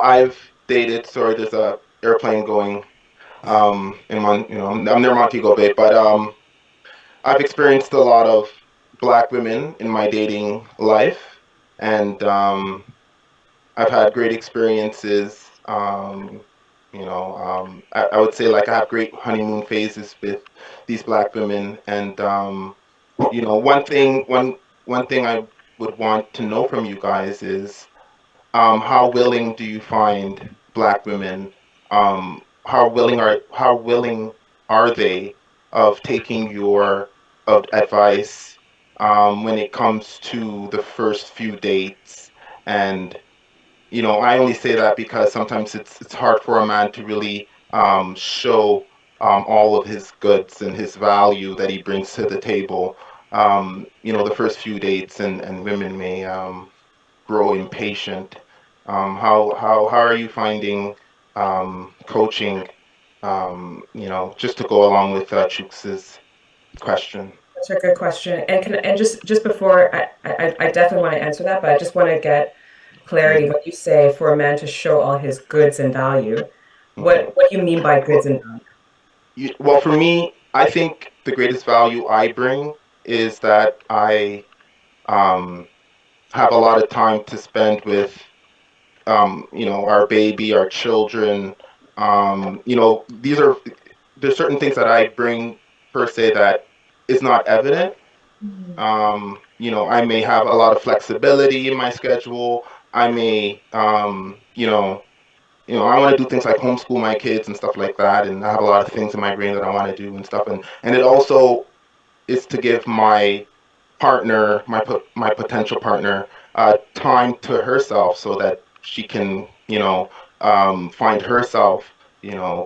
I've dated. Sorry, there's a airplane going I'm near Montego Bay, but I've experienced a lot of black women in my dating life, and I've had great experiences. I would say like I have great honeymoon phases with these black women, and one thing I would want to know from you guys is how willing do you find black women? How willing are they of taking your of advice when it comes to the first few dates? And I only say that because sometimes it's hard for a man to really show all of his goods and his value that he brings to the table. The first few dates, and women may grow impatient. How are you finding coaching? Just to go along with Chooks's question. That's a good question. And just before I definitely want to answer that, but I just want to get clarity. Hmm. When you say for a man to show all his goods and value, Hmm. what do you mean by goods and value? Well, for me, I think the greatest value I bring is that I um, have a lot of time to spend with our baby, our children. There's certain things that I bring per se that is not evident. I may have a lot of flexibility in my schedule. I may, I want to do things like homeschool my kids and stuff like that, and I have a lot of things in my brain that I want to do and stuff. And it also is to give my partner, my potential partner, time to herself so that she can, find herself,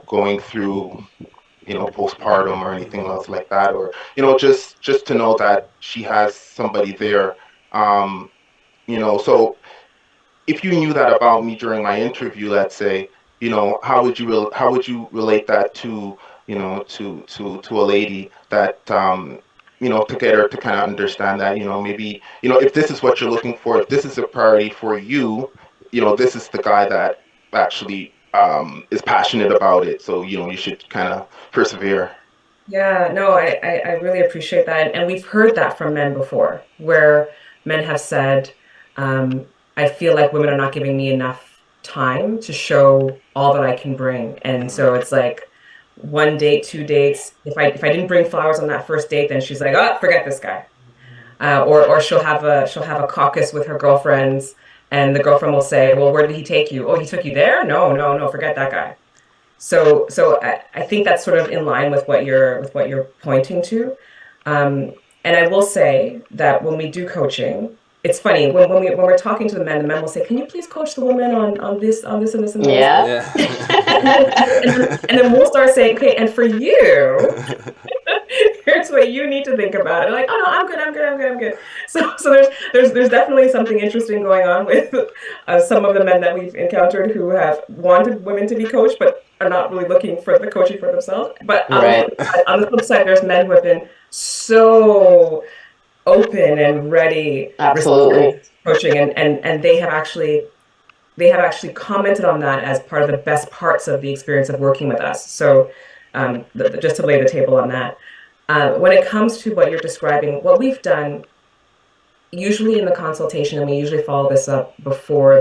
going through, postpartum or anything else like that, or just to know that she has somebody there. Um, so if you knew that about me during my interview, let's say, how would you relate that to, to a lady that to get her to kind of understand that, maybe, if this is what you're looking for, if this is a priority for you, this is the guy that actually is passionate about it. So, you should kind of persevere. Yeah, no, I really appreciate that. And we've heard that from men before, where men have said, I feel like women are not giving me enough time to show all that I can bring. And Mhm. so it's like one date, two dates. If I didn't bring flowers on that first date, then she's like, oh, forget this guy. Or she'll have a caucus with her girlfriends, and the girlfriend will say, well, where did he take you? Oh, he took you there? No, no, no, forget that guy. So I think that's sort of in line with what you're pointing to. Um, and I will say that when we do coaching, it's funny when we're talking to the men will say, "Can you please coach the woman on this and this and this?" Yeah. Yeah. And then we'll start saying, "Okay, and for you, here's what you need to think about." And like, "Oh no, I'm good, I'm good, I'm good, I'm good." So there's definitely something interesting going on with some of the men that we've encountered who have wanted women to be coached, but are not really looking for the coaching for themselves. But Right. on the flip side, there's men who have been so open and ready, receptive Absolutely. to coaching, and they have actually commented on that as part of the best parts of the experience of working with us. So just to lay the table on that. When it comes to what you're describing, what we've done usually in the consultation, and we usually follow this up before